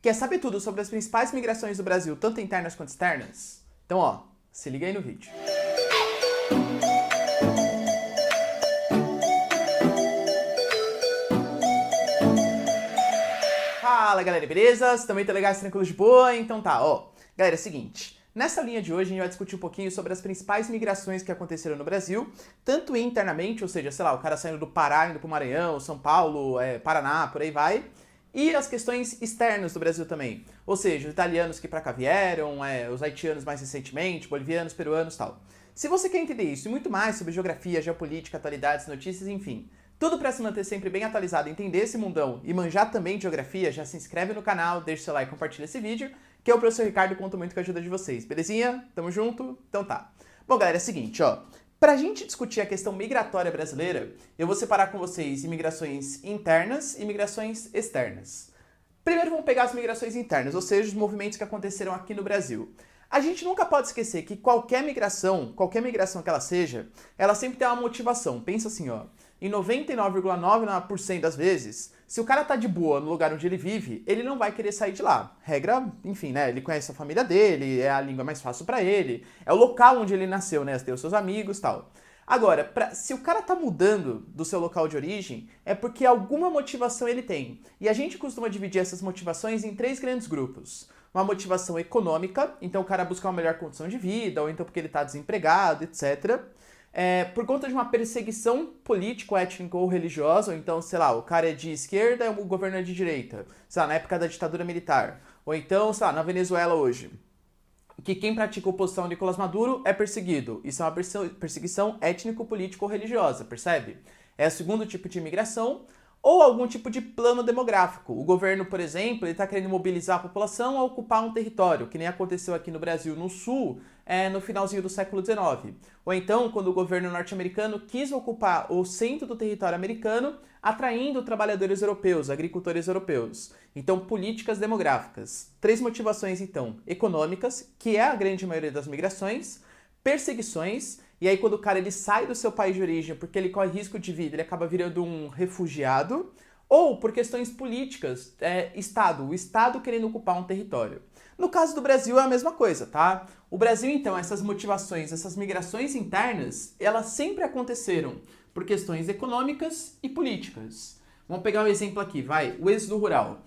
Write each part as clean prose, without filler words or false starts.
Quer saber tudo sobre as principais migrações do Brasil, tanto internas quanto externas? Então, ó, se liga aí no vídeo. Fala, galera, beleza? Vocês também estão legais, tranquilos de boa? Então tá, ó. Galera, é o seguinte, nessa linha de hoje a gente vai discutir um pouquinho sobre as principais migrações que aconteceram no Brasil, tanto internamente, ou seja, sei lá, o cara saindo do Pará, indo pro Maranhão, São Paulo, Paraná, por aí vai, e as questões externas do Brasil também, ou seja, os italianos que pra cá vieram, os haitianos mais recentemente, bolivianos, peruanos e tal. Se você quer entender isso e muito mais sobre geografia, geopolítica, atualidades, notícias, enfim, tudo para se manter sempre bem atualizado, entender esse mundão e manjar também de geografia, já se inscreve no canal, deixa o seu like e compartilha esse vídeo, que eu, o professor Ricardo, conto muito com a ajuda de vocês, belezinha? Tamo junto? Então tá. Bom, galera, é o seguinte, ó. Pra gente discutir a questão migratória brasileira, eu vou separar com vocês imigrações internas e imigrações externas. Primeiro vamos pegar as migrações internas, ou seja, os movimentos que aconteceram aqui no Brasil. A gente nunca pode esquecer que qualquer migração que ela seja, ela sempre tem uma motivação. Pensa assim, ó. Em 99,99% das vezes, se o cara tá de boa no lugar onde ele vive, ele não vai querer sair de lá. Regra, enfim, né? Ele conhece a família dele, é a língua mais fácil pra ele, é o local onde ele nasceu, né? Tem os seus amigos e tal. Agora, se o cara tá mudando do seu local de origem, é porque alguma motivação ele tem. E a gente costuma dividir essas motivações em 3 grandes grupos. Uma motivação econômica, então o cara busca uma melhor condição de vida, ou então porque ele tá desempregado, etc. Por conta de uma perseguição político, étnico ou religiosa, ou então, sei lá, o cara é de esquerda e o governo é de direita, sei lá, na época da ditadura militar. Ou então, sei lá, na Venezuela hoje, que quem pratica oposição a Nicolás Maduro é perseguido. Isso é uma perseguição étnico-político ou religiosa, percebe? É o segundo tipo de imigração. Ou algum tipo de plano demográfico. O governo, por exemplo, ele está querendo mobilizar a população a ocupar um território, que nem aconteceu aqui no Brasil, no Sul, no finalzinho do século XIX. Ou então, quando o governo norte-americano quis ocupar o centro do território americano, atraindo trabalhadores europeus, agricultores europeus. Então, políticas demográficas. 3 motivações, então, econômicas, que é a grande maioria das migrações, perseguições, e aí quando o cara ele sai do seu país de origem porque ele corre risco de vida, ele acaba virando um refugiado, ou por questões políticas, o Estado querendo ocupar um território. No caso do Brasil é a mesma coisa, tá? O Brasil, então, essas motivações, essas migrações internas, elas sempre aconteceram por questões econômicas e políticas. Vamos pegar um exemplo aqui, vai, o êxodo rural.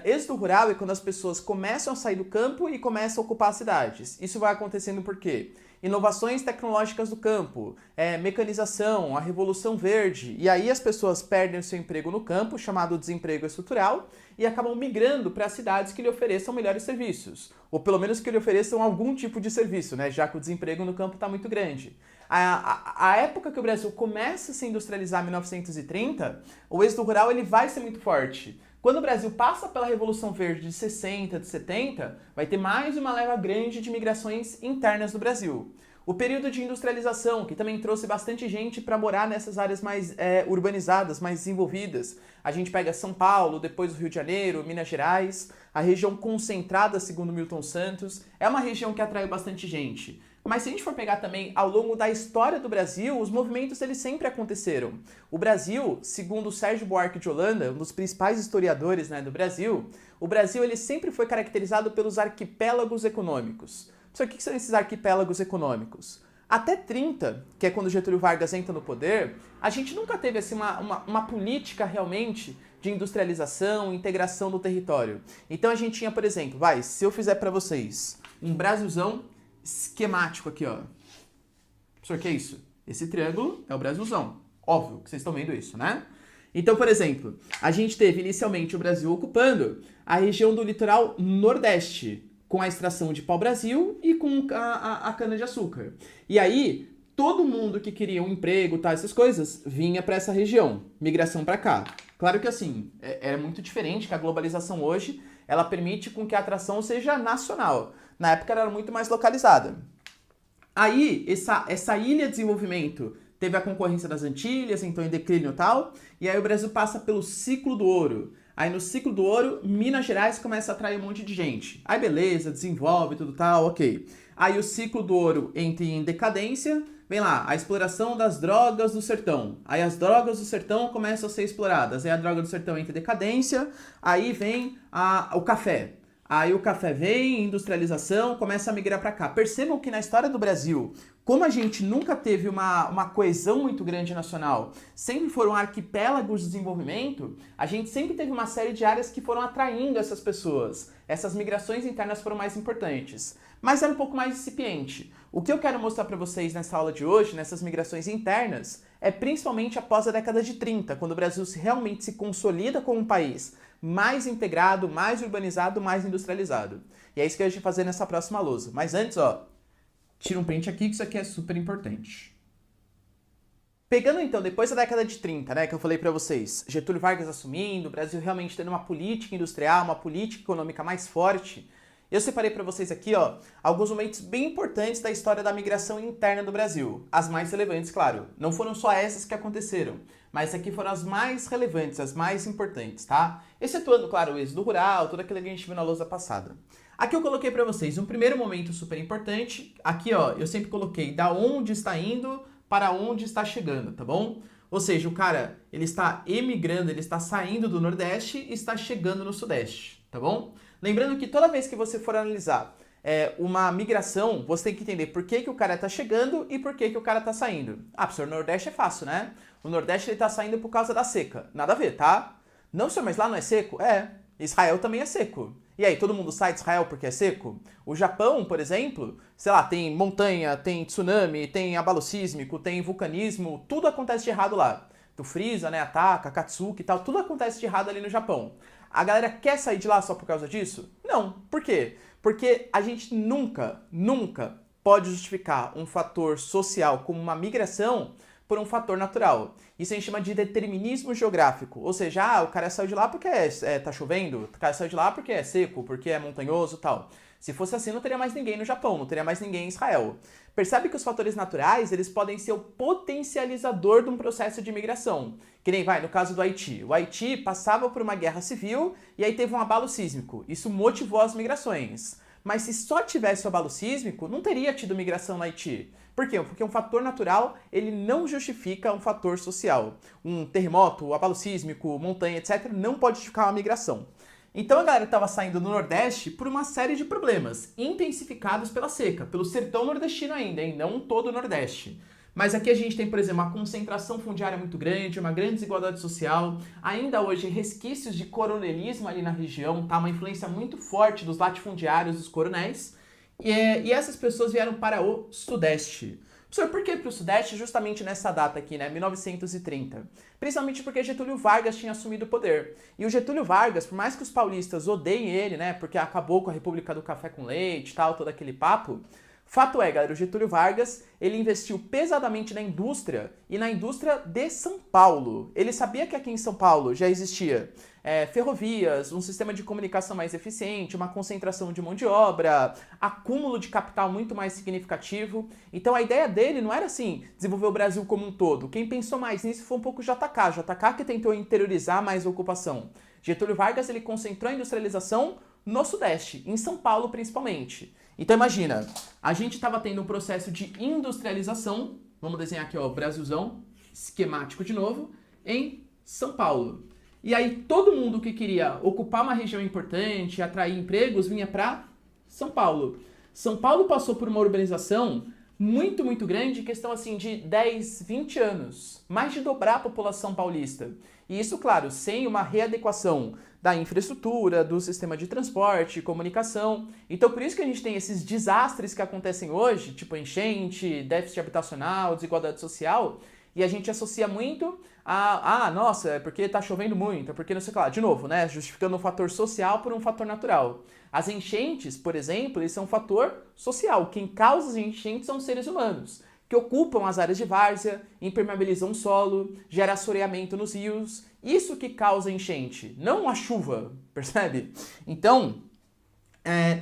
Êxodo rural é quando as pessoas começam a sair do campo e começam a ocupar as cidades. Isso vai acontecendo por quê? Inovações tecnológicas do campo, mecanização, a revolução verde, e aí as pessoas perdem o seu emprego no campo, chamado desemprego estrutural, e acabam migrando para cidades que lhe ofereçam melhores serviços, ou pelo menos que lhe ofereçam algum tipo de serviço, né, já que o desemprego no campo está muito grande. A época que o Brasil começa a se industrializar, 1930, o êxodo rural ele vai ser muito forte. Quando o Brasil passa pela Revolução Verde de 60, de 70, vai ter mais uma leva grande de migrações internas do Brasil. O período de industrialização, que também trouxe bastante gente para morar nessas áreas mais urbanizadas, mais desenvolvidas. A gente pega São Paulo, depois o Rio de Janeiro, Minas Gerais, a região concentrada, segundo Milton Santos, é uma região que atraiu bastante gente. Mas se a gente for pegar também ao longo da história do Brasil, os movimentos eles sempre aconteceram. O Brasil, segundo Sérgio Buarque de Holanda, um dos principais historiadores, né, do Brasil, o Brasil ele sempre foi caracterizado pelos arquipélagos econômicos. Só que o que são esses arquipélagos econômicos? Até 30, que é quando Getúlio Vargas entra no poder, a gente nunca teve assim, uma política realmente de industrialização, integração do território. Então a gente tinha, por exemplo, se eu fizer para vocês um Brasilzão esquemático aqui, ó. Professor, que é isso? Esse triângulo é o Brasilzão. Óbvio que vocês estão vendo isso, né? Então, por exemplo, a gente teve inicialmente o Brasil ocupando a região do litoral nordeste, com a extração de pau-brasil e com a cana-de-açúcar. E aí, todo mundo que queria um emprego, tá, essas coisas, vinha para essa região, migração para cá. Claro que assim, é muito diferente que a globalização hoje, ela permite com que a atração seja nacional. Na época ela era muito mais localizada. Aí, essa ilha de desenvolvimento teve a concorrência das Antilhas, então em declínio e tal, e aí o Brasil passa pelo ciclo do ouro. Aí no ciclo do ouro, Minas Gerais começa a atrair um monte de gente. Aí beleza, desenvolve, tudo tal, ok. Aí o ciclo do ouro entra em decadência, vem lá, a exploração das drogas do sertão. Aí as drogas do sertão começam a ser exploradas. Aí a droga do sertão entra em decadência, aí vem o café. Aí o café vem, industrialização, começa a migrar para cá. Percebam que na história do Brasil, como a gente nunca teve uma coesão muito grande nacional, sempre foram arquipélagos de desenvolvimento, a gente sempre teve uma série de áreas que foram atraindo essas pessoas. Essas migrações internas foram mais importantes. Mas era um pouco mais incipiente. O que eu quero mostrar para vocês nessa aula de hoje, nessas migrações internas, é principalmente após a década de 30, quando o Brasil realmente se consolida como um país mais integrado, mais urbanizado, mais industrializado. E é isso que a gente vai fazer nessa próxima lousa. Mas antes, tira um print aqui que isso aqui é super importante. Pegando então, depois da década de 30, né, que eu falei pra vocês, Getúlio Vargas assumindo, o Brasil realmente tendo uma política industrial, uma política econômica mais forte, eu separei para vocês aqui, alguns momentos bem importantes da história da migração interna do Brasil. As mais relevantes, claro. Não foram só essas que aconteceram, mas aqui foram as mais relevantes, as mais importantes, tá? Excetuando, claro, o êxodo rural, tudo aquilo que a gente viu na lousa passada. Aqui eu coloquei para vocês um primeiro momento super importante. Aqui, eu sempre coloquei da onde está indo para onde está chegando, tá bom? Ou seja, o cara, ele está emigrando, ele está saindo do Nordeste e está chegando no Sudeste, tá bom? Lembrando que toda vez que você for analisar uma migração, você tem que entender por que o cara está chegando e por que o cara está saindo. Professor, o Nordeste é fácil, né? O Nordeste ele está saindo por causa da seca. Nada a ver, tá? Não, senhor, mas lá não é seco? Israel também é seco. E aí, todo mundo sai de Israel porque é seco? O Japão, por exemplo, sei lá, tem montanha, tem tsunami, tem abalo sísmico, tem vulcanismo, tudo acontece de errado lá. Tu Frieza, né, Ataka, Katsuki e tal, tudo acontece de errado ali no Japão. A galera quer sair de lá só por causa disso? Não. Por quê? Porque a gente nunca pode justificar um fator social como uma migração por um fator natural. Isso a gente chama de determinismo geográfico. Ou seja, o cara saiu de lá porque tá chovendo, o cara saiu de lá porque é seco, porque é montanhoso e tal. Se fosse assim, não teria mais ninguém no Japão, não teria mais ninguém em Israel. Percebe que os fatores naturais, eles podem ser o potencializador de um processo de imigração. Que nem no caso do Haiti. O Haiti passava por uma guerra civil e aí teve um abalo sísmico. Isso motivou as migrações. Mas se só tivesse o abalo sísmico, não teria tido migração no Haiti. Por quê? Porque um fator natural, ele não justifica um fator social. Um terremoto, um abalo sísmico, montanha, etc., não pode justificar uma migração. Então a galera estava saindo do Nordeste por uma série de problemas, intensificados pela seca, pelo sertão nordestino ainda, hein? Não todo o Nordeste. Mas aqui a gente tem, por exemplo, uma concentração fundiária muito grande, uma grande desigualdade social, ainda hoje resquícios de coronelismo ali na região, tá? Uma influência muito forte dos latifundiários, dos coronéis, e essas pessoas vieram para o Sudeste. Professor, por que para o Sudeste justamente nessa data aqui, né, 1930? Principalmente porque Getúlio Vargas tinha assumido o poder. E o Getúlio Vargas, por mais que os paulistas odeiem ele, né, porque acabou com a República do Café com Leite e tal, todo aquele papo, fato é, galera, o Getúlio Vargas, ele investiu pesadamente na indústria e na indústria de São Paulo. Ele sabia que aqui em São Paulo já existia ferrovias, um sistema de comunicação mais eficiente, uma concentração de mão de obra, acúmulo de capital muito mais significativo. Então a ideia dele não era assim, desenvolver o Brasil como um todo. Quem pensou mais nisso foi um pouco o JK que tentou interiorizar mais a ocupação. Getúlio Vargas, ele concentrou a industrialização no Sudeste, em São Paulo principalmente. Então imagina, a gente estava tendo um processo de industrialização, vamos desenhar aqui o Brasilzão, esquemático de novo, em São Paulo. E aí todo mundo que queria ocupar uma região importante, atrair empregos, vinha para São Paulo. São Paulo passou por uma urbanização muito, muito grande, questão assim de 10, 20 anos. Mais de dobrar a população paulista. E isso, claro, sem uma readequação da infraestrutura, do sistema de transporte, comunicação. Então por isso que a gente tem esses desastres que acontecem hoje, tipo enchente, déficit habitacional, desigualdade social, e a gente associa muito nossa, é porque tá chovendo muito, é porque não sei o que lá. De novo, né, justificando um fator social por um fator natural. As enchentes, por exemplo, eles são um fator social. Quem causa as enchentes são os seres humanos, que ocupam as áreas de várzea, impermeabilizam o solo, gera assoreamento nos rios. Isso que causa enchente, não a chuva, percebe? Então,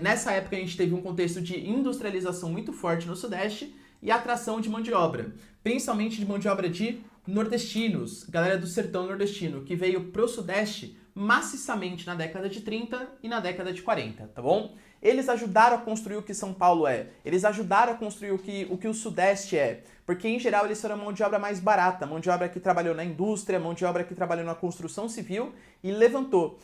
nessa época a gente teve um contexto de industrialização muito forte no Sudeste e atração de mão de obra, principalmente de mão de obra de nordestinos, galera do sertão nordestino, que veio pro Sudeste maciçamente na década de 30 e na década de 40, tá bom? Eles ajudaram a construir o que São Paulo é, eles ajudaram a construir o que o Sudeste é, porque em geral eles foram mão de obra mais barata, mão de obra que trabalhou na indústria, mão de obra que trabalhou na construção civil e levantou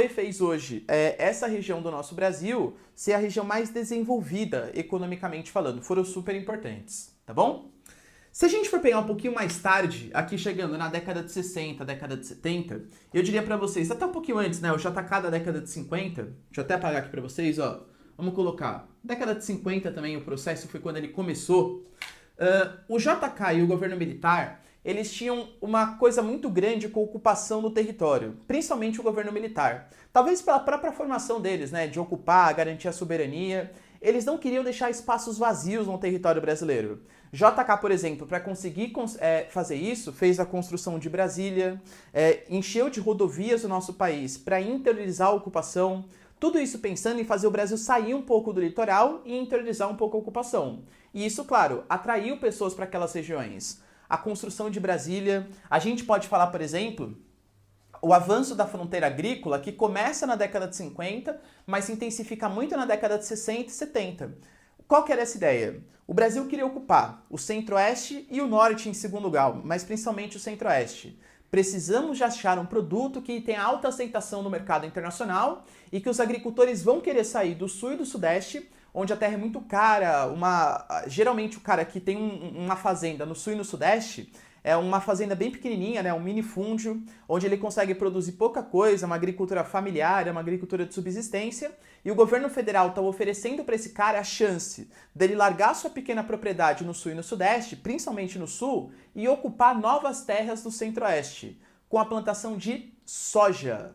e fez hoje essa região do nosso Brasil ser a região mais desenvolvida economicamente falando, foram super importantes, tá bom? Se a gente for pegar um pouquinho mais tarde, aqui chegando na década de 60, década de 70, eu diria pra vocês, até um pouquinho antes, né, o JK da década de 50, deixa eu até apagar aqui pra vocês, ó, vamos colocar, década de 50 também o processo foi quando ele começou, o JK e o governo militar, eles tinham uma coisa muito grande com a ocupação do território, principalmente o governo militar, talvez pela própria formação deles, né, de ocupar, garantir a soberania, eles não queriam deixar espaços vazios no território brasileiro. JK, por exemplo, para conseguir fazer isso, fez a construção de Brasília, encheu de rodovias o nosso país para interiorizar a ocupação, tudo isso pensando em fazer o Brasil sair um pouco do litoral e interiorizar um pouco a ocupação. E isso, claro, atraiu pessoas para aquelas regiões. A construção de Brasília, a gente pode falar, por exemplo, o avanço da fronteira agrícola, que começa na década de 50, mas se intensifica muito na década de 60 e 70. Qual que era essa ideia? O Brasil queria ocupar o centro-oeste e o norte em segundo lugar, mas principalmente o centro-oeste. Precisamos de achar um produto que tenha alta aceitação no mercado internacional e que os agricultores vão querer sair do sul e do sudeste, onde a terra é muito cara, geralmente o cara que tem uma fazenda no sul e no sudeste, é uma fazenda bem pequenininha, né, um minifúndio, onde ele consegue produzir pouca coisa, uma agricultura familiar, uma agricultura de subsistência, e o governo federal está oferecendo para esse cara a chance dele largar sua pequena propriedade no sul e no sudeste, principalmente no sul, e ocupar novas terras do centro-oeste, com a plantação de soja.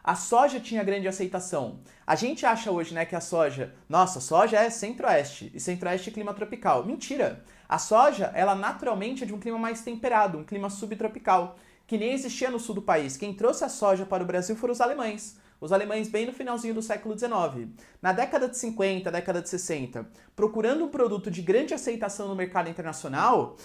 A soja tinha grande aceitação. A gente acha hoje, né, que a soja, nossa, soja é centro-oeste, e centro-oeste é clima tropical. Mentira! A soja, ela naturalmente é de um clima mais temperado, um clima subtropical, que nem existia no sul do país. Quem trouxe a soja para o Brasil foram os alemães. Os alemães bem no finalzinho do século XIX. Na década de 50, década de 60, procurando um produto de grande aceitação no mercado internacional,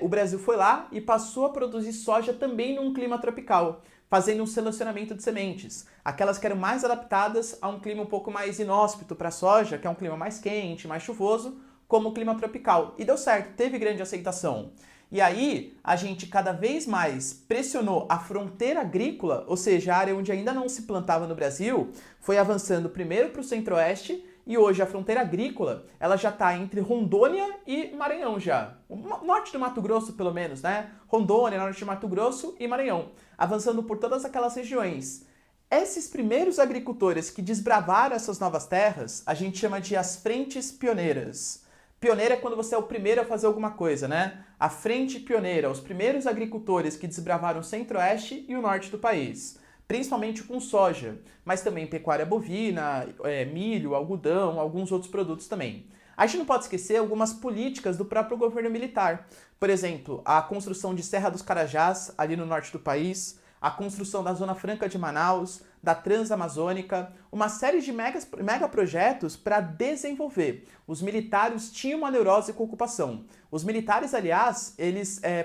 o Brasil foi lá e passou a produzir soja também num clima tropical, fazendo um selecionamento de sementes, aquelas que eram mais adaptadas a um clima um pouco mais inóspito para a soja, que é um clima mais quente, mais chuvoso, como o clima tropical. E deu certo, teve grande aceitação. E aí, a gente cada vez mais pressionou a fronteira agrícola, ou seja, a área onde ainda não se plantava no Brasil, foi avançando primeiro para o centro-oeste, e hoje a fronteira agrícola, ela já está entre Rondônia e Maranhão já. O norte do Mato Grosso, pelo menos, né? Rondônia, norte do Mato Grosso e Maranhão. Avançando por todas aquelas regiões. Esses primeiros agricultores que desbravaram essas novas terras, a gente chama de as frentes pioneiras. Pioneira é quando você é o primeiro a fazer alguma coisa, né? A frente pioneira, os primeiros agricultores que desbravaram o centro-oeste e o norte do país. Principalmente com soja, mas também pecuária bovina, milho, algodão, alguns outros produtos também. A gente não pode esquecer algumas políticas do próprio governo militar. Por exemplo, a construção de Serra dos Carajás, ali no norte do país, a construção da Zona Franca de Manaus, da Transamazônica, uma série de megaprojetos para desenvolver. Os militares tinham uma neurose com a ocupação. Os militares, aliás,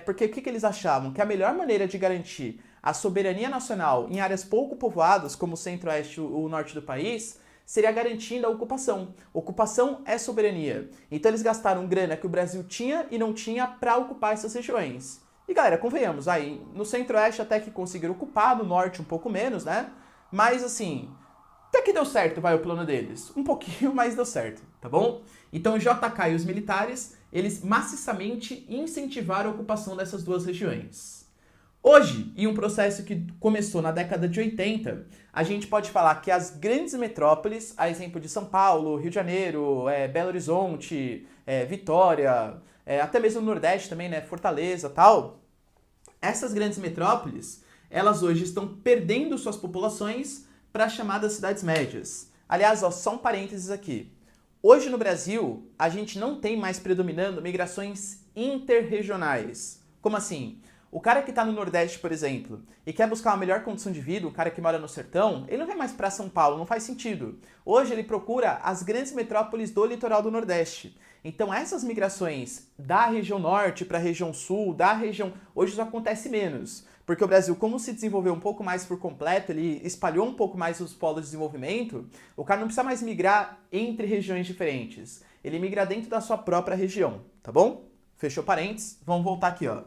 porque o que eles achavam? Que a melhor maneira de garantir a soberania nacional em áreas pouco povoadas, como o centro-oeste e o norte do país, seria garantindo a ocupação. Ocupação é soberania. Então eles gastaram grana que o Brasil tinha e não tinha para ocupar essas regiões. E galera, convenhamos, aí no centro-oeste até que conseguiram ocupar, no norte um pouco menos, né? Mas assim, até que deu certo, vai, o plano deles. Um pouquinho, mas deu certo, tá bom? Então o JK e os militares, eles maciçamente incentivaram a ocupação dessas duas regiões. Hoje, em um processo que começou na década de 80, a gente pode falar que as grandes metrópoles, a exemplo de São Paulo, Rio de Janeiro, Belo Horizonte, Vitória, até mesmo no Nordeste também, né, Fortaleza, tal, essas grandes metrópoles, elas hoje estão perdendo suas populações para as chamadas cidades médias. Aliás, ó, só um parênteses aqui. Hoje no Brasil, a gente não tem mais predominando migrações interregionais. Como assim? O cara que está no Nordeste, por exemplo, e quer buscar uma melhor condição de vida, o cara que mora no sertão, ele não vai mais para São Paulo, não faz sentido. Hoje ele procura as grandes metrópoles do litoral do Nordeste. Então essas migrações da região norte para a região sul, hoje isso acontece menos. Porque o Brasil, como se desenvolveu um pouco mais por completo, ele espalhou um pouco mais os polos de desenvolvimento, o cara não precisa mais migrar entre regiões diferentes. Ele migra dentro da sua própria região, tá bom? Fechou parênteses, vamos voltar aqui, ó.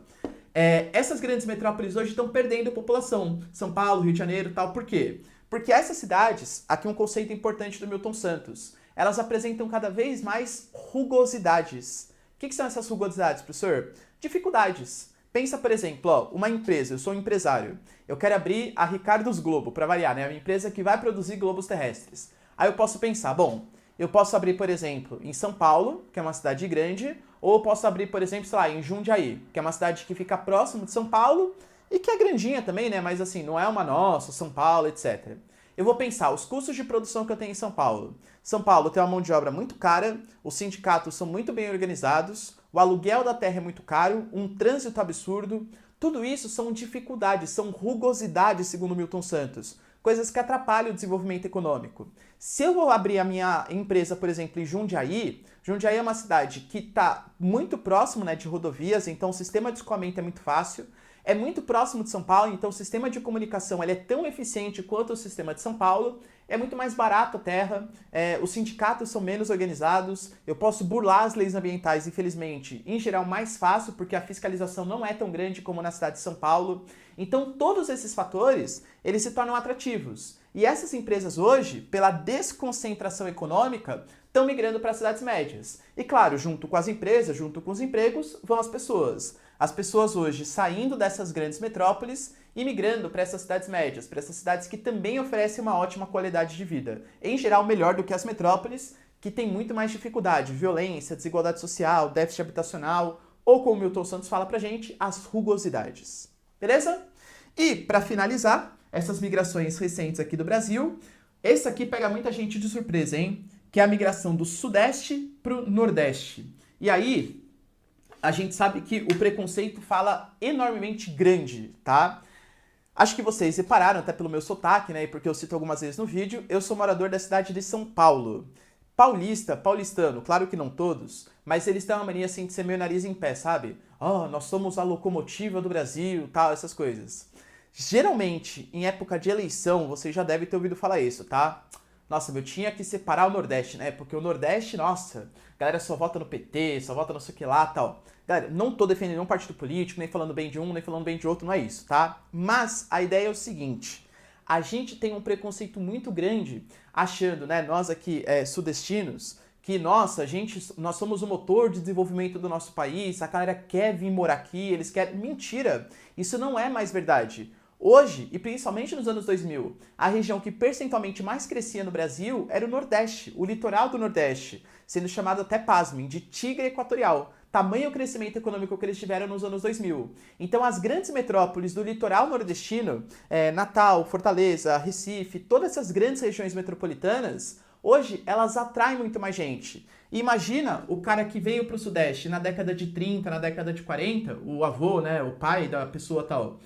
Essas grandes metrópoles hoje estão perdendo população. São Paulo, Rio de Janeiro e tal. Por quê? Porque essas cidades, aqui um conceito importante do Milton Santos, elas apresentam cada vez mais rugosidades. O que são essas rugosidades, professor? Dificuldades. Pensa, por exemplo, ó, uma empresa, eu sou um empresário, eu quero abrir a Ricardos Globo, para variar, né? Uma empresa que vai produzir globos terrestres. Aí eu posso pensar, bom, eu posso abrir, por exemplo, em São Paulo, que é uma cidade grande, ou eu posso abrir, por exemplo, sei lá, em Jundiaí, que é uma cidade que fica próximo de São Paulo e que é grandinha também, né? Mas assim, não é uma nossa, São Paulo, etc. Eu vou pensar os custos de produção que eu tenho em São Paulo. São Paulo tem uma mão de obra muito cara, os sindicatos são muito bem organizados, o aluguel da terra é muito caro, um trânsito absurdo. Tudo isso são dificuldades, são rugosidades, segundo Milton Santos. Coisas que atrapalham o desenvolvimento econômico. Se eu vou abrir a minha empresa, por exemplo, em Jundiaí, Jundiaí é uma cidade que está muito próximo, né, de rodovias, então o sistema de escoamento é muito fácil. É muito próximo de São Paulo, então o sistema de comunicação ele é tão eficiente quanto o sistema de São Paulo. É muito mais barato a terra, os sindicatos são menos organizados, eu posso burlar as leis ambientais, infelizmente, em geral mais fácil, porque a fiscalização não é tão grande como na cidade de São Paulo. Então todos esses fatores, eles se tornam atrativos. E essas empresas hoje, pela desconcentração econômica, estão migrando para as cidades médias. E claro, junto com as empresas, junto com os empregos, vão as pessoas. As pessoas hoje saindo dessas grandes metrópoles e migrando para essas cidades médias, para essas cidades que também oferecem uma ótima qualidade de vida. Em geral, melhor do que as metrópoles, que tem muito mais dificuldade, violência, desigualdade social, déficit habitacional, ou como o Milton Santos fala pra gente, as rugosidades. Beleza? E, para finalizar, essas migrações recentes aqui do Brasil, esse aqui pega muita gente de surpresa, hein? Que é a migração do Sudeste pro Nordeste. E aí, a gente sabe que o preconceito fala enormemente grande, tá? Acho que vocês repararam, até pelo meu sotaque, né? E porque eu cito algumas vezes no vídeo, eu sou morador da cidade de São Paulo. Paulista, paulistano, claro que não todos, mas eles têm uma mania assim de ser meio nariz em pé, sabe? Oh, nós somos a locomotiva do Brasil, tal, essas coisas. Geralmente, em época de eleição, você já deve ter ouvido falar isso, tá? Nossa, eu tinha que separar o Nordeste, né? Porque o Nordeste, nossa, a galera só vota no PT, só vota não sei o que lá, tal. Galera, não tô defendendo nenhum partido político, nem falando bem de um, nem falando bem de outro, não é isso, tá? Mas a ideia é o seguinte, a gente tem um preconceito muito grande achando, né, nós aqui sudestinos, que, nossa, nós somos o motor de desenvolvimento do nosso país, a galera quer vir morar aqui, eles querem... Mentira! Isso não é mais verdade. Hoje, e principalmente nos anos 2000, a região que percentualmente mais crescia no Brasil era o Nordeste, o litoral do Nordeste, sendo chamado até, pasmem, de Tigre Equatorial, tamanho crescimento econômico que eles tiveram nos anos 2000. Então as grandes metrópoles do litoral nordestino, Natal, Fortaleza, Recife, todas essas grandes regiões metropolitanas, hoje elas atraem muito mais gente. E imagina o cara que veio para o Sudeste na década de 30, na década de 40, o avô, né, o pai da pessoa tal,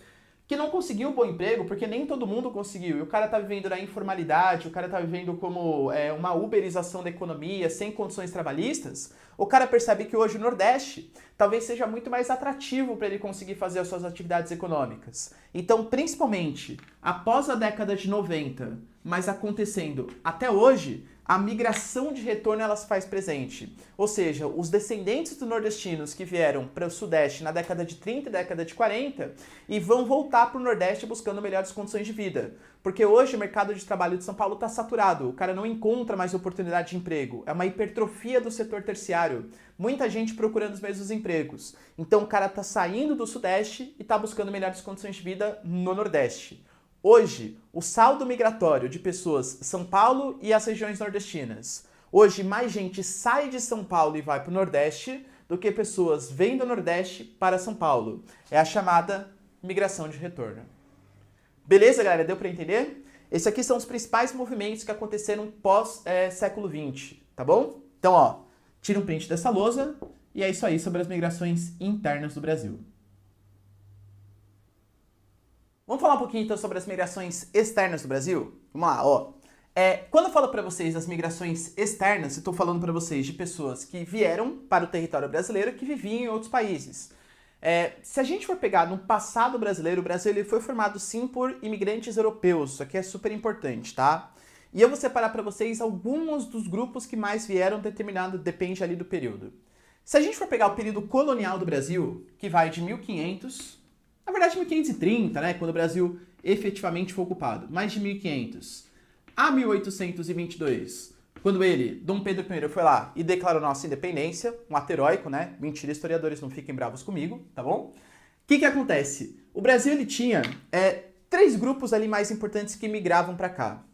que não conseguiu um bom emprego, porque nem todo mundo conseguiu, e o cara tá vivendo na informalidade, o cara tá vivendo como uma uberização da economia, sem condições trabalhistas, o cara percebe que hoje o Nordeste talvez seja muito mais atrativo para ele conseguir fazer as suas atividades econômicas. Então, principalmente, após a década de 90, mas acontecendo até hoje, a migração de retorno ela se faz presente. Ou seja, os descendentes dos nordestinos que vieram para o Sudeste na década de 30 e década de 40 e vão voltar para o Nordeste buscando melhores condições de vida. Porque hoje o mercado de trabalho de São Paulo está saturado, o cara não encontra mais oportunidade de emprego. É uma hipertrofia do setor terciário. Muita gente procurando os mesmos empregos. Então o cara está saindo do Sudeste e está buscando melhores condições de vida no Nordeste. Hoje, o saldo migratório de pessoas São Paulo e as regiões nordestinas. Hoje, mais gente sai de São Paulo e vai para o Nordeste do que pessoas vêm do Nordeste para São Paulo. É a chamada migração de retorno. Beleza, galera? Deu para entender? Esses aqui são os principais movimentos que aconteceram pós século XX, tá bom? Então, ó, tira um print dessa lousa e é isso aí sobre as migrações internas do Brasil. Vamos falar um pouquinho então sobre as migrações externas do Brasil? Vamos lá, ó. Quando eu falo para vocês das migrações externas, eu estou falando para vocês de pessoas que vieram para o território brasileiro que viviam em outros países. Se a gente for pegar no passado brasileiro, o Brasil ele foi formado sim por imigrantes europeus, isso aqui é super importante, tá? E eu vou separar para vocês alguns dos grupos que mais vieram determinado, depende ali do período. Se a gente for pegar o período colonial do Brasil, que vai de 1500, na verdade 1530, né, quando o Brasil efetivamente foi ocupado, mais de 1500, a 1822, quando ele, Dom Pedro I, foi lá e declarou nossa independência, um ato heróico, né? Mentira, historiadores, não fiquem bravos comigo, tá bom? O que acontece? O Brasil, ele tinha 3 grupos ali mais importantes que migravam para cá.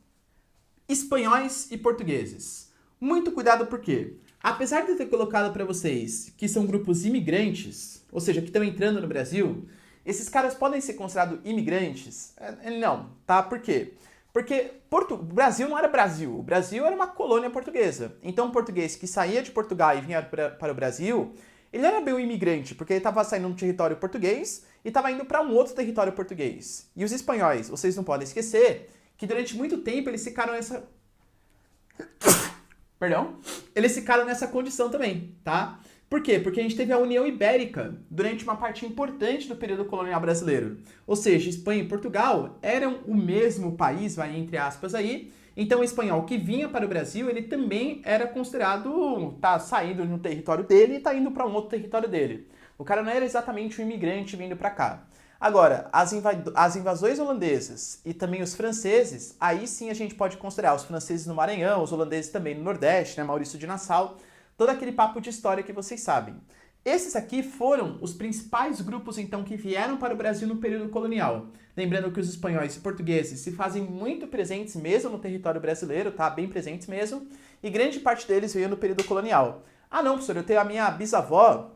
Espanhóis e portugueses. Muito cuidado por quê? Apesar de eu ter colocado para vocês que são grupos imigrantes, ou seja, que estão entrando no Brasil, esses caras podem ser considerados imigrantes? Não, tá? Por quê? Porque o Brasil não era Brasil, o Brasil era uma colônia portuguesa. Então, o português que saía de Portugal e vinha para o Brasil, ele não era bem um imigrante, porque ele estava saindo de um território português e estava indo para um outro território português. E os espanhóis, vocês não podem esquecer que durante muito tempo eles ficaram nessa... Perdão? Eles ficaram nessa condição também, tá? Por quê? Porque a gente teve a União Ibérica durante uma parte importante do período colonial brasileiro. Ou seja, Espanha e Portugal eram o mesmo país, vai entre aspas aí. Então o espanhol que vinha para o Brasil, ele também era considerado, tá saindo no território dele e tá indo para um outro território dele. O cara não era exatamente um imigrante vindo para cá. Agora, as invasões holandesas e também os franceses, aí sim a gente pode considerar os franceses no Maranhão, os holandeses também no Nordeste, né, Maurício de Nassau, todo aquele papo de história que vocês sabem. Esses aqui foram os principais grupos, então, que vieram para o Brasil no período colonial. Lembrando que os espanhóis e portugueses se fazem muito presentes mesmo no território brasileiro, tá? Bem presentes mesmo. E grande parte deles veio no período colonial. Ah não, professor, eu tenho a minha bisavó,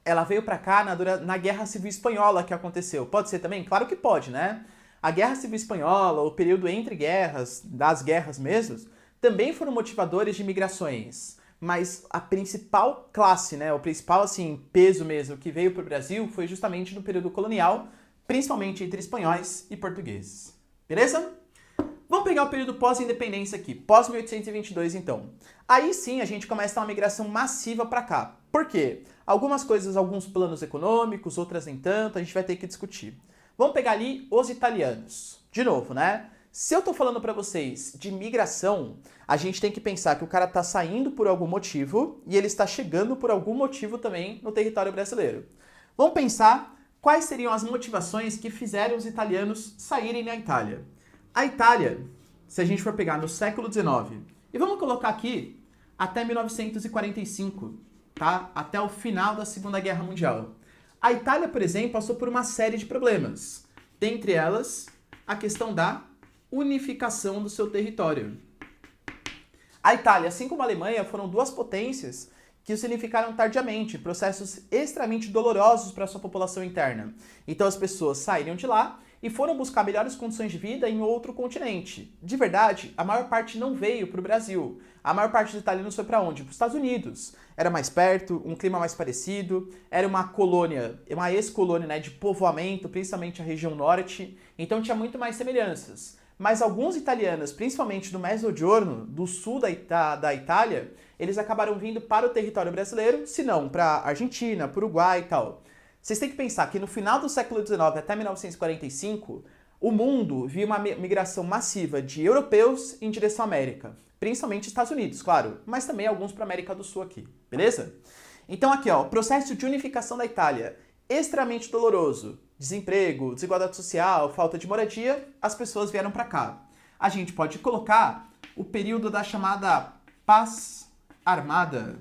ela veio para cá na Guerra Civil Espanhola que aconteceu. Pode ser também? Claro que pode, né? A Guerra Civil Espanhola, o período entre guerras, das guerras mesmo, também foram motivadores de migrações. Mas a principal classe, né, o principal assim, peso mesmo que veio para o Brasil foi justamente no período colonial, principalmente entre espanhóis e portugueses. Beleza? Vamos pegar o período pós-independência aqui, pós-1822 então. Aí sim a gente começa uma migração massiva para cá. Por quê? Algumas coisas, alguns planos econômicos, outras nem tanto, a gente vai ter que discutir. Vamos pegar ali os italianos. De novo, né? Se eu tô falando para vocês de migração, a gente tem que pensar que o cara tá saindo por algum motivo e ele está chegando por algum motivo também no território brasileiro. Vamos pensar quais seriam as motivações que fizeram os italianos saírem da Itália. A Itália, se a gente for pegar no século XIX, e vamos colocar aqui até 1945, tá? Até o final da Segunda Guerra Mundial. A Itália, por exemplo, passou por uma série de problemas. Dentre elas, a questão da unificação do seu território. A Itália, assim como a Alemanha, foram duas potências que se unificaram tardiamente, processos extremamente dolorosos para a sua população interna. Então as pessoas saíram de lá e foram buscar melhores condições de vida em outro continente. De verdade, a maior parte não veio para o Brasil. A maior parte dos italianos foi para onde? Para os Estados Unidos. Era mais perto, um clima mais parecido, era uma colônia, uma ex-colônia, né, de povoamento, principalmente a região norte, então tinha muito mais semelhanças. Mas alguns italianos, principalmente do Mezzogiorno, do sul da Itália, eles acabaram vindo para o território brasileiro, se não para a Argentina, para o Uruguai e tal. Vocês têm que pensar que no final do século XIX até 1945, o mundo viu uma migração massiva de europeus em direção à América. Principalmente Estados Unidos, claro, mas também alguns para a América do Sul aqui, beleza? Então aqui, ó, o processo de unificação da Itália, extremamente doloroso. Desemprego, desigualdade social, falta de moradia, as pessoas vieram para cá. A gente pode colocar o período da chamada paz armada.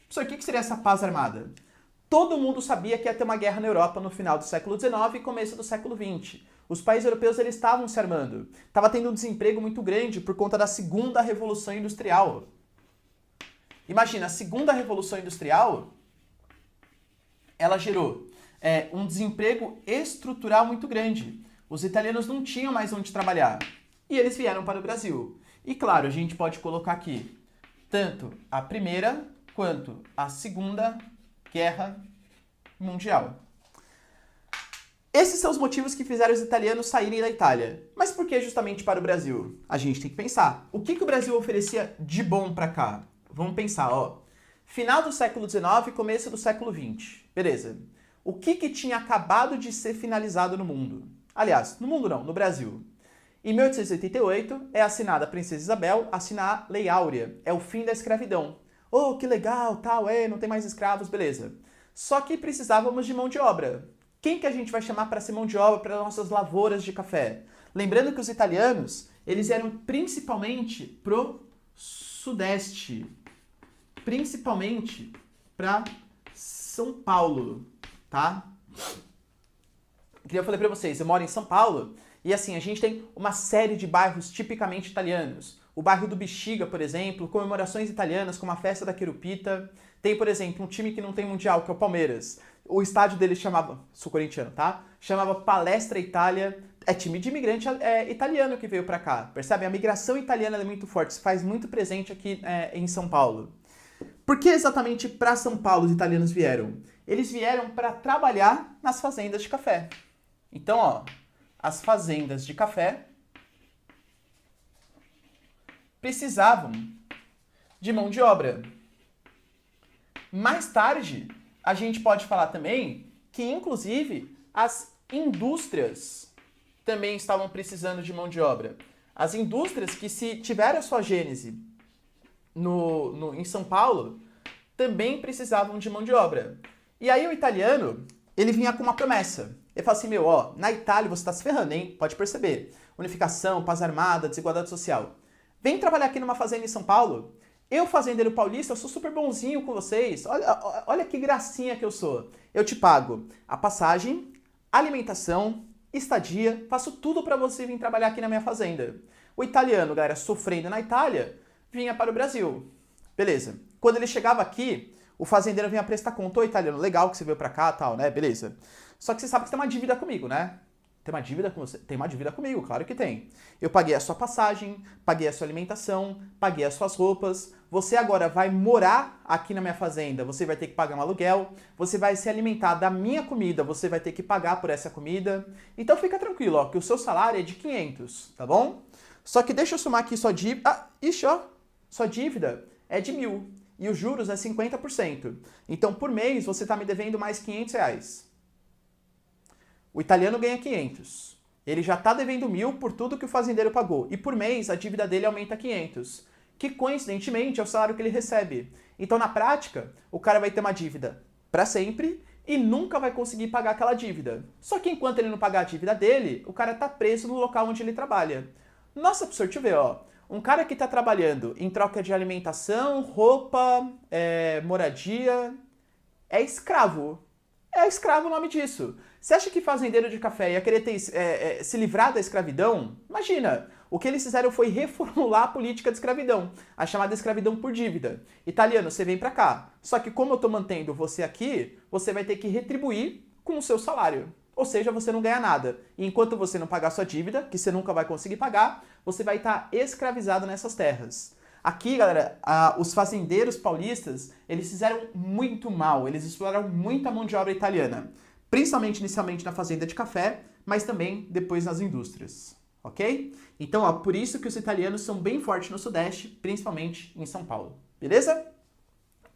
Professor, o que seria essa paz armada? Todo mundo sabia que ia ter uma guerra na Europa no final do século XIX e começo do século XX. Os países europeus eles estavam se armando. Estava tendo um desemprego muito grande por conta da segunda Revolução Industrial. Imagina, a segunda Revolução Industrial, ela gerou um desemprego estrutural muito grande. Os italianos não tinham mais onde trabalhar. E eles vieram para o Brasil. E claro, a gente pode colocar aqui tanto a Primeira quanto a Segunda Guerra Mundial. Esses são os motivos que fizeram os italianos saírem da Itália. Mas por que justamente para o Brasil? A gente tem que pensar. O que o Brasil oferecia de bom para cá? Vamos pensar, ó. Final do século XIX e começo do século XX. Beleza. o que tinha acabado de ser finalizado no mundo. Aliás, no mundo não, no Brasil. Em 1888 é assinada a Princesa Isabel, assina a Lei Áurea, é o fim da escravidão. Oh, que legal, tal, não tem mais escravos, beleza. Só que precisávamos de mão de obra. Quem que a gente vai chamar para ser mão de obra para nossas lavouras de café? Lembrando que os italianos, eles eram principalmente pro Sudeste, principalmente para São Paulo, tá? Que eu falei para vocês, eu moro em São Paulo e assim, a gente tem uma série de bairros tipicamente italianos. O bairro do Bexiga, por exemplo, comemorações italianas como a festa da Querupita. Tem, por exemplo, um time que não tem mundial, que é o Palmeiras. O estádio dele chamava, sou corintiano, tá? Chamava Palestra Itália. É time de imigrante italiano que veio pra cá, percebe? A migração italiana é muito forte, se faz muito presente aqui em São Paulo. Por que exatamente para São Paulo os italianos vieram? Eles vieram para trabalhar nas fazendas de café. Então, ó, as fazendas de café precisavam de mão de obra. Mais tarde, a gente pode falar também que, inclusive, as indústrias também estavam precisando de mão de obra. As indústrias que, se tiveram a sua gênese em São Paulo, também precisavam de mão de obra. E aí o italiano, ele vinha com uma promessa. Ele fala assim, na Itália você está se ferrando, hein? Pode perceber. Unificação, paz armada, desigualdade social. Vem trabalhar aqui numa fazenda em São Paulo. Eu, fazendeiro paulista, eu sou super bonzinho com vocês. Olha que gracinha que eu sou. Eu te pago a passagem, alimentação, estadia, faço tudo para você vir trabalhar aqui na minha fazenda. O italiano, galera, sofrendo na Itália, vinha para o Brasil. Beleza. Quando ele chegava aqui, o fazendeiro vinha prestar conta. Ô, italiano, legal que você veio para cá e tal, né? Beleza. Só que você sabe que você tem uma dívida comigo, né? Tem uma dívida com você? Tem uma dívida comigo, claro que tem. Eu paguei a sua passagem, paguei a sua alimentação, paguei as suas roupas. Você agora vai morar aqui na minha fazenda, você vai ter que pagar um aluguel. Você vai se alimentar da minha comida, você vai ter que pagar por essa comida. Então fica tranquilo, ó, que o seu salário é de 500, tá bom? Só que deixa eu somar aqui sua dívida. Sua dívida é de 1.000 e os juros é 50%. Então por mês você está me devendo mais 500 reais. O italiano ganha 500. Ele já está devendo 1.000 por tudo que o fazendeiro pagou. E por mês a dívida dele aumenta 500. Que coincidentemente é o salário que ele recebe. Então na prática, o cara vai ter uma dívida para sempre e nunca vai conseguir pagar aquela dívida. Só que enquanto ele não pagar a dívida dele, o cara está preso no local onde ele trabalha. Nossa, professor, deixa eu ver, ó. Um cara que está trabalhando em troca de alimentação, roupa, moradia, é escravo. É escravo o nome disso. Você acha que fazendeiro de café ia querer se livrar da escravidão? Imagina, o que eles fizeram foi reformular a política de escravidão, a chamada escravidão por dívida. Italiano, você vem pra cá. Só que como eu tô mantendo você aqui, você vai ter que retribuir com o seu salário. Ou seja, você não ganha nada. E enquanto você não pagar sua dívida, que você nunca vai conseguir pagar, você vai estar escravizado nessas terras. Aqui, galera, os fazendeiros paulistas, eles fizeram muito mal, eles exploraram muito a mão de obra italiana. Principalmente inicialmente na fazenda de café, mas também depois nas indústrias, ok? Então, ó, por isso que os italianos são bem fortes no Sudeste, principalmente em São Paulo, beleza?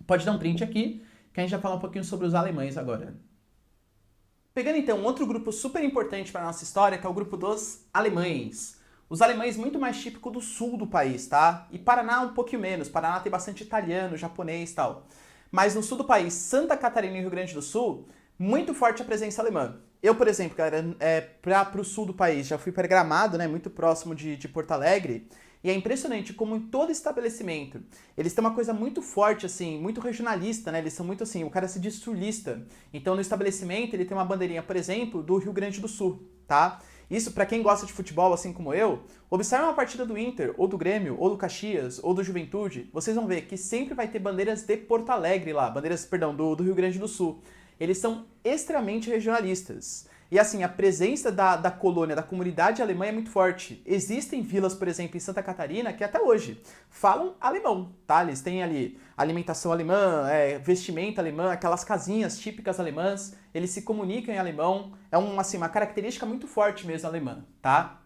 Pode dar um print aqui, que a gente vai falar um pouquinho sobre os alemães agora. Pegando então um outro grupo super importante para a nossa história, que é o grupo dos alemães. Os alemães muito mais típico do sul do país, tá? E Paraná um pouquinho menos, Paraná tem bastante italiano, japonês e tal. Mas no sul do país, Santa Catarina e Rio Grande do Sul, muito forte a presença alemã. Eu, por exemplo, galera, para o sul do país, já fui para Gramado, né, muito próximo de Porto Alegre, e é impressionante como em todo estabelecimento, eles têm uma coisa muito forte, assim, muito regionalista, né, eles são muito assim, o cara se diz sulista. Então no estabelecimento ele tem uma bandeirinha, por exemplo, do Rio Grande do Sul, tá? Isso, para quem gosta de futebol, assim como eu, observe uma partida do Inter, ou do Grêmio, ou do Caxias, ou do Juventude, vocês vão ver que sempre vai ter bandeiras de Porto Alegre lá, bandeiras, perdão, do Rio Grande do Sul. Eles são extremamente regionalistas. E assim, a presença da colônia, da comunidade alemã é muito forte. Existem vilas, por exemplo, em Santa Catarina, que até hoje falam alemão, tá? Eles têm ali alimentação alemã, vestimenta alemã, aquelas casinhas típicas alemãs, eles se comunicam em alemão. É uma característica muito forte mesmo alemã, tá?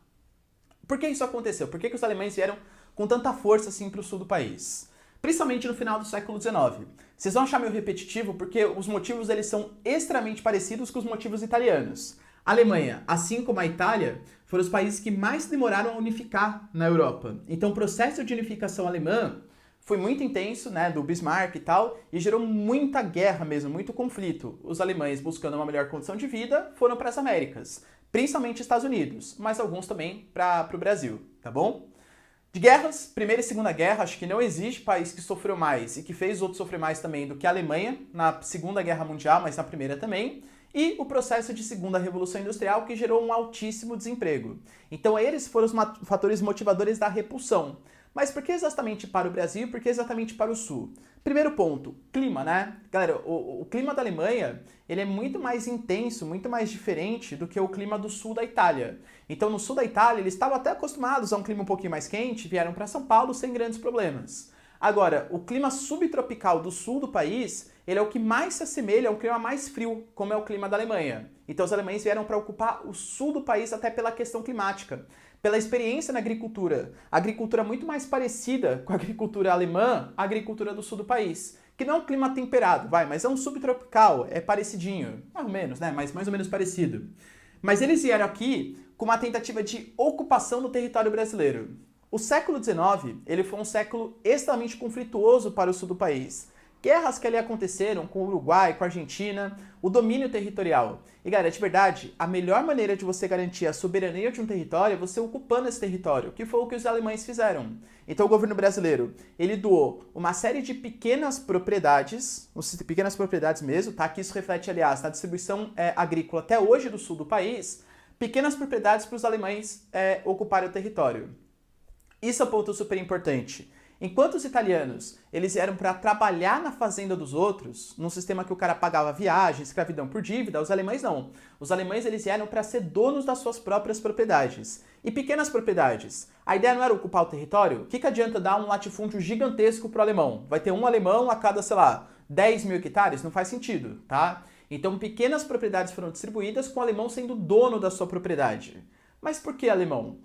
Por que isso aconteceu? Por que os alemães vieram com tanta força assim para o sul do país? principalmente no final do século XIX. Vocês vão achar meio repetitivo porque os motivos eles são extremamente parecidos com os motivos italianos. A Alemanha, assim como a Itália, foram os países que mais demoraram a unificar na Europa. Então o processo de unificação alemã foi muito intenso, né, do Bismarck e tal, e gerou muita guerra mesmo, muito conflito. Os alemães, buscando uma melhor condição de vida, foram para as Américas, principalmente Estados Unidos, mas alguns também para o Brasil, tá bom? De guerras, Primeira e Segunda Guerra, acho que não existe país que sofreu mais e que fez outros sofrer mais também do que a Alemanha, na Segunda Guerra Mundial, mas na Primeira também. E o processo de Segunda Revolução Industrial, que gerou um altíssimo desemprego. Então eles foram os fatores motivadores da repulsão. Mas por que exatamente para o Brasil e por que exatamente para o Sul? Primeiro ponto, clima, né? Galera, o clima da Alemanha, ele é muito mais intenso, muito mais diferente do que o clima do sul da Itália. Então no sul da Itália, eles estavam até acostumados a um clima um pouquinho mais quente, vieram para São Paulo sem grandes problemas. Agora, o clima subtropical do sul do país, ele é o que mais se assemelha ao clima mais frio, como é o clima da Alemanha. Então os alemães vieram para ocupar o sul do país até pela questão climática. Pela experiência na agricultura. A agricultura é muito mais parecida com a agricultura alemã, a agricultura do sul do país. Que não é um clima temperado, mas é um subtropical, é parecidinho. Mais ou menos, né? Mas mais ou menos parecido. Mas eles vieram aqui com uma tentativa de ocupação do território brasileiro. O século XIX, ele foi um século extremamente conflituoso para o sul do país. Guerras que ali aconteceram com o Uruguai, com a Argentina, o domínio territorial. E galera, de verdade, a melhor maneira de você garantir a soberania de um território é você ocupando esse território, que foi o que os alemães fizeram. Então o governo brasileiro, ele doou uma série de pequenas propriedades mesmo, tá? Que isso reflete, aliás, na distribuição agrícola até hoje do sul do país, pequenas propriedades para os alemães ocuparem o território. Isso é um ponto super importante. Enquanto os italianos, eles vieram para trabalhar na fazenda dos outros, num sistema que o cara pagava viagem, escravidão por dívida, os alemães não. Os alemães, eles vieram para ser donos das suas próprias propriedades. E pequenas propriedades. A ideia não era ocupar o território? O que adianta dar um latifúndio gigantesco pro alemão? Vai ter um alemão a cada, 10 mil hectares? Não faz sentido, tá? Então, pequenas propriedades foram distribuídas com o alemão sendo dono da sua propriedade. Mas por que alemão?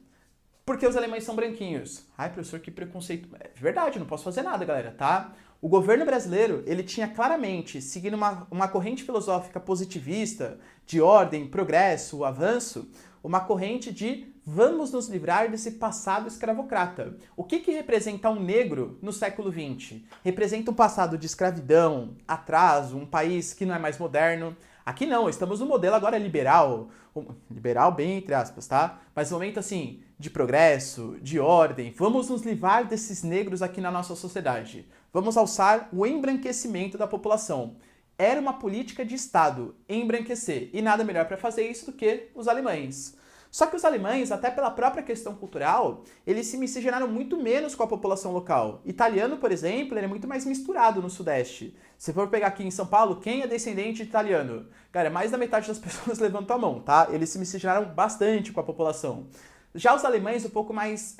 Porque os alemães são branquinhos. Ai, professor, que preconceito. É verdade, não posso fazer nada, galera, tá? O governo brasileiro, ele tinha claramente, seguindo uma corrente filosófica positivista, de ordem, progresso, avanço, uma corrente de vamos nos livrar desse passado escravocrata. O que representa um negro no século XX? Representa um passado de escravidão, atraso, um país que não é mais moderno. Aqui não, estamos no modelo agora liberal, liberal bem entre aspas, tá? Mas um momento assim, de progresso, de ordem, vamos nos livrar desses negros aqui na nossa sociedade. Vamos alçar o embranquecimento da população. Era uma política de Estado, embranquecer, e nada melhor para fazer isso do que os alemães. Só que os alemães, até pela própria questão cultural, eles se miscigenaram muito menos com a população local. Italiano, por exemplo, ele é muito mais misturado no Sudeste. Se for pegar aqui em São Paulo, quem é descendente de italiano? Cara, mais da metade das pessoas levantam a mão, tá? Eles se miscigenaram bastante com a população. Já os alemães, um pouco mais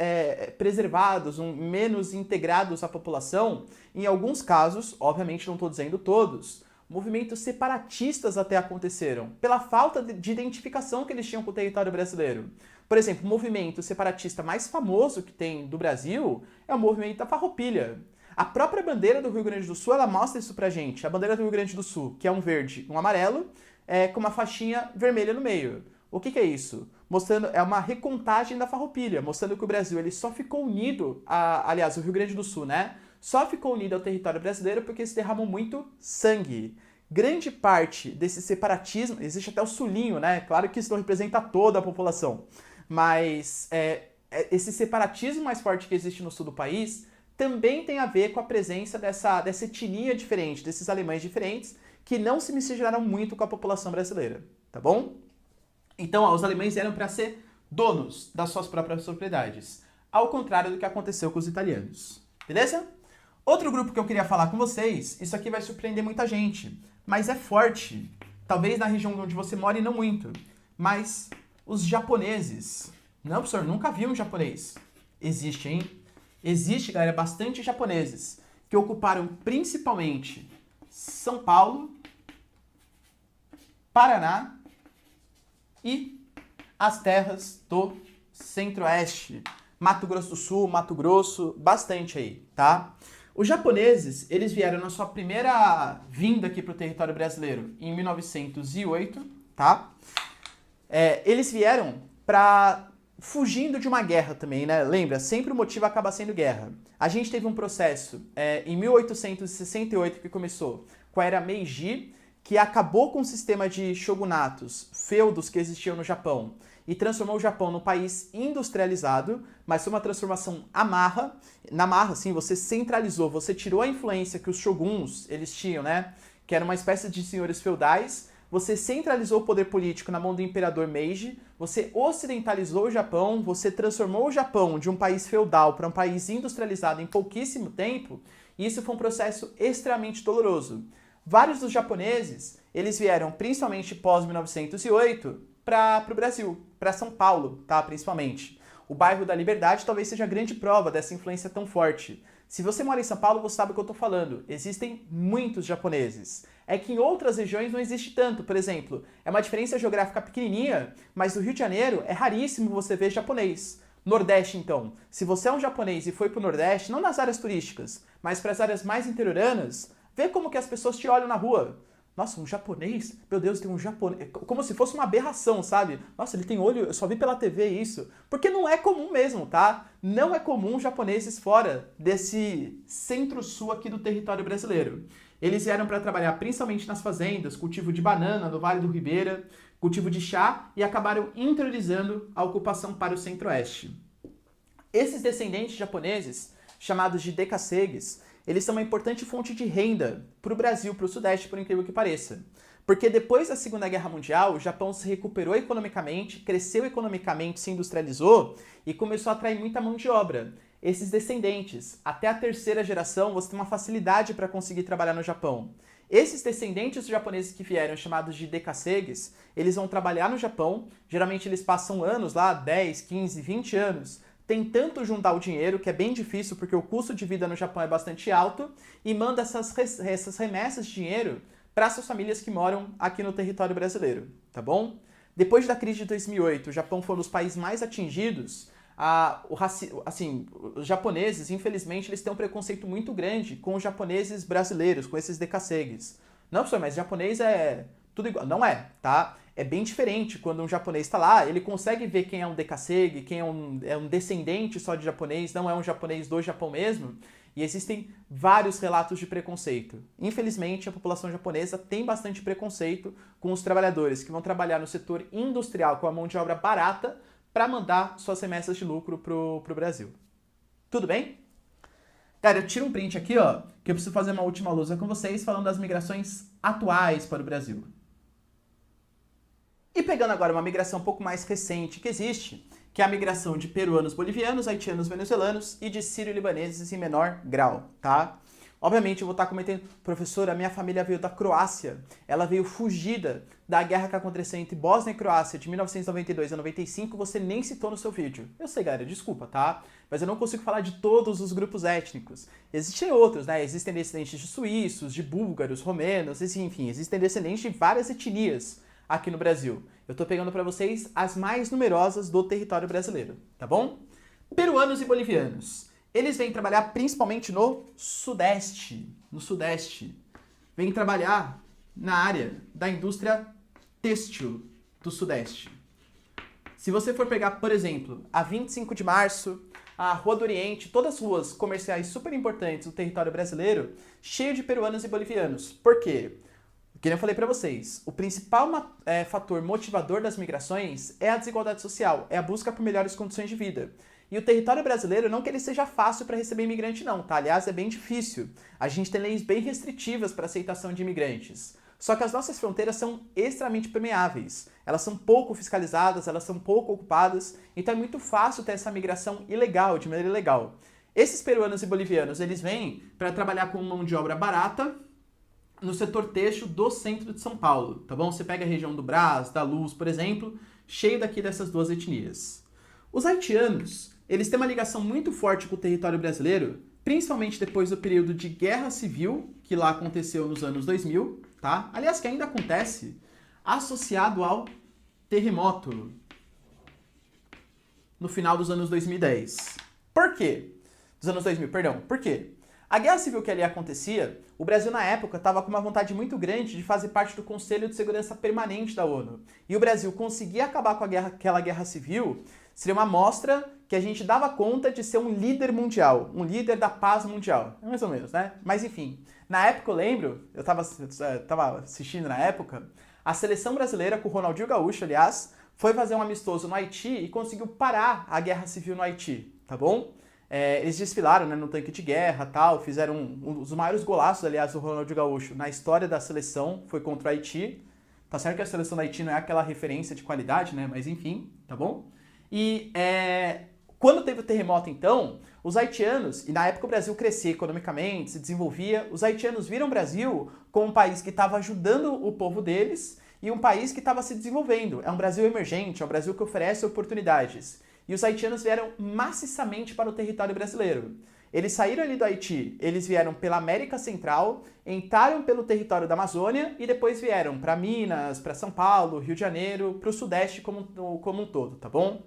preservados, menos integrados à população, em alguns casos, obviamente não estou dizendo todos, movimentos separatistas até aconteceram, pela falta de identificação que eles tinham com o território brasileiro. Por exemplo, o movimento separatista mais famoso que tem do Brasil é o movimento da Farroupilha. A própria bandeira do Rio Grande do Sul, ela mostra isso pra gente. A bandeira do Rio Grande do Sul, que é um verde e um amarelo, com uma faixinha vermelha no meio. O que é isso? Mostrando, é uma recontagem da Farroupilha, mostrando que o Brasil ele só ficou unido, aliás, o Rio Grande do Sul, né? Só ficou unido ao território brasileiro porque se derramou muito sangue. Grande parte desse separatismo, existe até o sulinho, né? Claro que isso não representa toda a população, mas esse separatismo mais forte que existe no sul do país também tem a ver com a presença dessa etnia diferente, desses alemães diferentes, que não se miscigenaram muito com a população brasileira, tá bom? Então, os alemães eram para ser donos das suas próprias propriedades, ao contrário do que aconteceu com os italianos, beleza? Outro grupo que eu queria falar com vocês, isso aqui vai surpreender muita gente, mas é forte, talvez na região onde você mora e não muito, mas os japoneses. Não, professor, nunca vi um japonês. Existe, hein? Existe, galera, bastante japoneses que ocuparam principalmente São Paulo, Paraná e as terras do Centro-Oeste. Mato Grosso do Sul, Mato Grosso, bastante aí, tá? Os japoneses, eles vieram na sua primeira vinda aqui para o território brasileiro em 1908, tá? Eles vieram fugindo de uma guerra também, né? Lembra, sempre o motivo acaba sendo guerra. A gente teve um processo em 1868 que começou com a era Meiji, que acabou com o sistema de shogunatos, feudos que existiam no Japão, e transformou o Japão num país industrializado, mas foi uma transformação na marra, assim, você centralizou, você tirou a influência que os shoguns, eles tinham, né? Que era uma espécie de senhores feudais, você centralizou o poder político na mão do imperador Meiji, você ocidentalizou o Japão, você transformou o Japão de um país feudal para um país industrializado em pouquíssimo tempo, e isso foi um processo extremamente doloroso. Vários dos japoneses, eles vieram principalmente pós-1908 para o Brasil, para São Paulo, tá? Principalmente. O bairro da Liberdade talvez seja a grande prova dessa influência tão forte. Se você mora em São Paulo, você sabe o que eu estou falando. Existem muitos japoneses. É que em outras regiões não existe tanto. Por exemplo, é uma diferença geográfica pequenininha, mas no Rio de Janeiro é raríssimo você ver japonês. Nordeste, então. Se você é um japonês e foi para o Nordeste, não nas áreas turísticas, mas para as áreas mais interioranas, vê como que as pessoas te olham na rua. Nossa, um japonês? Meu Deus, tem um japonês. Como se fosse uma aberração, sabe? Nossa, ele tem olho, eu só vi pela TV isso. Porque não é comum mesmo, tá? Não é comum japoneses fora desse centro-sul aqui do território brasileiro. Eles vieram para trabalhar principalmente nas fazendas, cultivo de banana no Vale do Ribeira, cultivo de chá e acabaram interiorizando a ocupação para o centro-oeste. Esses descendentes japoneses, chamados de decacegues, eles são uma importante fonte de renda para o Brasil, para o Sudeste, por incrível que pareça. Porque depois da Segunda Guerra Mundial, o Japão se recuperou economicamente, cresceu economicamente, se industrializou e começou a atrair muita mão de obra. Esses descendentes, até a terceira geração, você tem uma facilidade para conseguir trabalhar no Japão. Esses descendentes japoneses que vieram, chamados de decacegues, eles vão trabalhar no Japão, geralmente eles passam anos lá, 10, 15, 20 anos, tentando juntar o dinheiro, que é bem difícil porque o custo de vida no Japão é bastante alto, e manda essas remessas de dinheiro para suas famílias que moram aqui no território brasileiro, tá bom? Depois da crise de 2008, o Japão foi um dos países mais atingidos. Os japoneses, infelizmente, eles têm um preconceito muito grande com os japoneses brasileiros, com esses decacegues. Não, professor, mas japonês é tudo igual. Não é, tá? É bem diferente quando um japonês está lá, ele consegue ver quem é um decacegue, quem é um descendente só de japonês, não é um japonês do Japão mesmo, e existem vários relatos de preconceito. Infelizmente, a população japonesa tem bastante preconceito com os trabalhadores que vão trabalhar no setor industrial com a mão de obra barata para mandar suas remessas de lucro pro Brasil. Tudo bem? Cara, eu tiro um print aqui, ó, que eu preciso fazer uma última lousa com vocês falando das migrações atuais para o Brasil. E pegando agora uma migração um pouco mais recente que existe, que é a migração de peruanos, bolivianos, haitianos, venezuelanos e de sírio-libaneses em menor grau, tá? Obviamente eu vou estar comentando, professor, a minha família veio da Croácia, ela veio fugida da guerra que aconteceu entre Bósnia e Croácia de 1992 a 95, você nem citou no seu vídeo. Eu sei, galera, desculpa, tá? Mas eu não consigo falar de todos os grupos étnicos. Existem outros, né? Existem descendentes de suíços, de búlgaros, romenos, enfim, existem descendentes de várias etnias aqui no Brasil. Eu tô pegando para vocês as mais numerosas do território brasileiro, tá bom? Peruanos e bolivianos. Eles vêm trabalhar principalmente no Sudeste. No Sudeste. Vêm trabalhar na área da indústria têxtil do Sudeste. Se você for pegar, por exemplo, a 25 de março, a Rua do Oriente, todas as ruas comerciais super importantes do território brasileiro, cheio de peruanos e bolivianos. Por quê? Como eu falei para vocês, o principal fator motivador das migrações é a desigualdade social, é a busca por melhores condições de vida. E o território brasileiro, não que ele seja fácil para receber imigrante não, tá? Aliás, é bem difícil. A gente tem leis bem restritivas para aceitação de imigrantes. Só que as nossas fronteiras são extremamente permeáveis. Elas são pouco fiscalizadas, elas são pouco ocupadas, então é muito fácil ter essa migração ilegal, de maneira ilegal. Esses peruanos e bolivianos, eles vêm para trabalhar com mão de obra barata, no setor têxtil do centro de São Paulo, tá bom? Você pega a região do Brás, da Luz, por exemplo, cheio daqui dessas duas etnias. Os haitianos, eles têm uma ligação muito forte com o território brasileiro, principalmente depois do período de guerra civil, que lá aconteceu nos anos 2000, tá? Aliás, que ainda acontece, associado ao terremoto no final dos anos 2010. Por quê? Dos anos 2000, perdão. Por quê? A guerra civil que ali acontecia, o Brasil na época estava com uma vontade muito grande de fazer parte do Conselho de Segurança Permanente da ONU. E o Brasil conseguir acabar com aquela guerra civil seria uma mostra que a gente dava conta de ser um líder mundial, um líder da paz mundial. Mais ou menos, né? Mas enfim, na época eu lembro, eu estava assistindo na época, a seleção brasileira, com o Ronaldinho Gaúcho, aliás, foi fazer um amistoso no Haiti e conseguiu parar a guerra civil no Haiti, tá bom? Eles desfilaram, né, no tanque de guerra e tal, fizeram um dos maiores golaços, aliás, do Ronaldinho Gaúcho na história da seleção, foi contra o Haiti. Tá certo que a seleção do Haiti não é aquela referência de qualidade, né, mas enfim, tá bom? E quando teve o terremoto, então, os haitianos, e na época o Brasil crescia economicamente, se desenvolvia, os haitianos viram o Brasil como um país que estava ajudando o povo deles e um país que estava se desenvolvendo. É um Brasil emergente, é um Brasil que oferece oportunidades. E os haitianos vieram maciçamente para o território brasileiro. Eles saíram ali do Haiti, eles vieram pela América Central, entraram pelo território da Amazônia e depois vieram para Minas, para São Paulo, Rio de Janeiro, para o Sudeste como um todo, tá bom?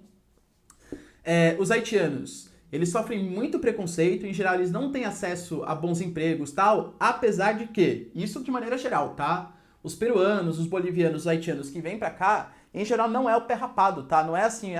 Os haitianos, eles sofrem muito preconceito, em geral eles não têm acesso a bons empregos, tal, apesar de que, isso de maneira geral, tá? Os peruanos, os bolivianos, os haitianos que vêm para cá, em geral não é o pé rapado, tá? Não é assim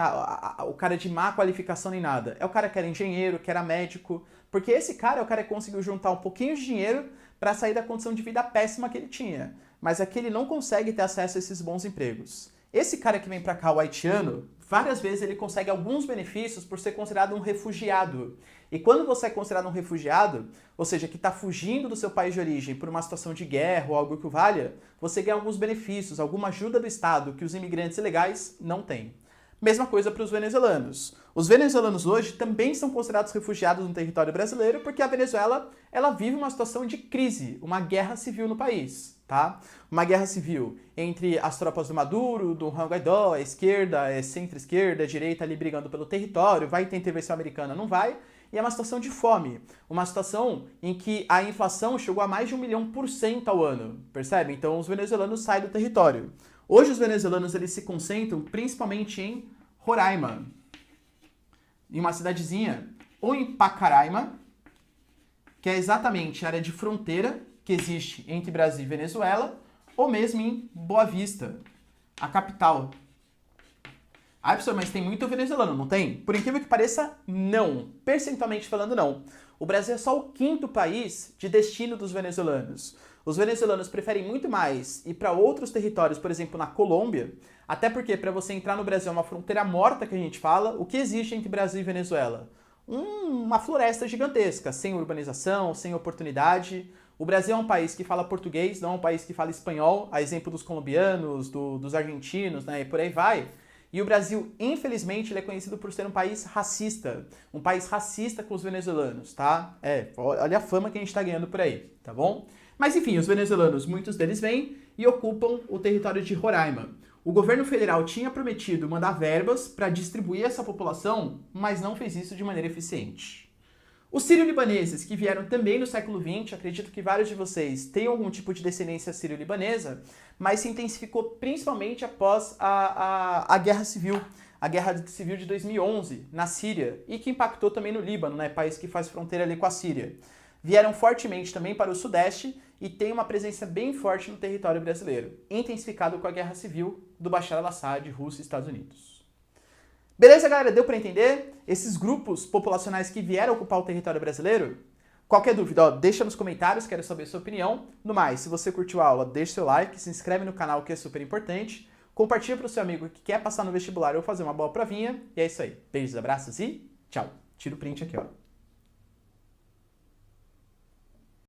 o cara de má qualificação nem nada. É o cara que era engenheiro, que era médico, porque esse cara é o cara que conseguiu juntar um pouquinho de dinheiro para sair da condição de vida péssima que ele tinha. Mas é que ele não consegue ter acesso a esses bons empregos. Esse cara que vem para cá, o haitiano, várias vezes ele consegue alguns benefícios por ser considerado um refugiado. E quando você é considerado um refugiado, ou seja, que está fugindo do seu país de origem por uma situação de guerra ou algo que o valha, você ganha alguns benefícios, alguma ajuda do Estado que os imigrantes ilegais não têm. Mesma coisa para os venezuelanos. Os venezuelanos hoje também são considerados refugiados no território brasileiro porque a Venezuela ela vive uma situação de crise, uma guerra civil no país. Tá? Uma guerra civil entre as tropas do Maduro, do Juan Guaidó, a esquerda, a centro-esquerda, a direita ali brigando pelo território, vai ter intervenção americana, não vai, e é uma situação de fome, uma situação em que a inflação chegou a mais de 1.000.000% ao ano, percebe? Então os venezuelanos saem do território. Hoje os venezuelanos eles se concentram principalmente em Roraima, em uma cidadezinha, ou em Pacaraima, que é exatamente a área de fronteira que existe entre Brasil e Venezuela, ou mesmo em Boa Vista, a capital. Ah, professor, mas tem muito venezuelano, não tem? Por incrível que pareça, não. Percentualmente falando, não. O Brasil é só o 5º país de destino dos venezuelanos. Os venezuelanos preferem muito mais ir para outros territórios, por exemplo, na Colômbia, até porque para você entrar no Brasil é uma fronteira morta que a gente fala. O que existe entre Brasil e Venezuela? Uma floresta gigantesca, sem urbanização, sem oportunidade. O Brasil é um país que fala português, não é um país que fala espanhol, a exemplo dos colombianos, dos argentinos, né, e por aí vai. E o Brasil, infelizmente, ele é conhecido por ser um país racista com os venezuelanos, tá? Olha a fama que a gente tá ganhando por aí, tá bom? Mas enfim, os venezuelanos, muitos deles vêm e ocupam o território de Roraima. O governo federal tinha prometido mandar verbas para distribuir essa população, mas não fez isso de maneira eficiente. Os sírio-libaneses, que vieram também no século XX, acredito que vários de vocês tenham algum tipo de descendência sírio-libanesa, mas se intensificou principalmente após a Guerra Civil, a Guerra Civil de 2011, na Síria, e que impactou também no Líbano, né, país que faz fronteira ali com a Síria. Vieram fortemente também para o Sudeste e tem uma presença bem forte no território brasileiro, intensificado com a Guerra Civil do Bashar al-Assad, Rússia e Estados Unidos. Beleza, galera? Deu para entender? Esses grupos populacionais que vieram ocupar o território brasileiro? Qualquer dúvida, deixa nos comentários, quero saber a sua opinião. No mais, se você curtiu a aula, deixa seu like, se inscreve no canal que é super importante, compartilha para o seu amigo que quer passar no vestibular ou fazer uma boa provinha, e é isso aí. Beijos, abraços e tchau. Tira o print aqui, ó.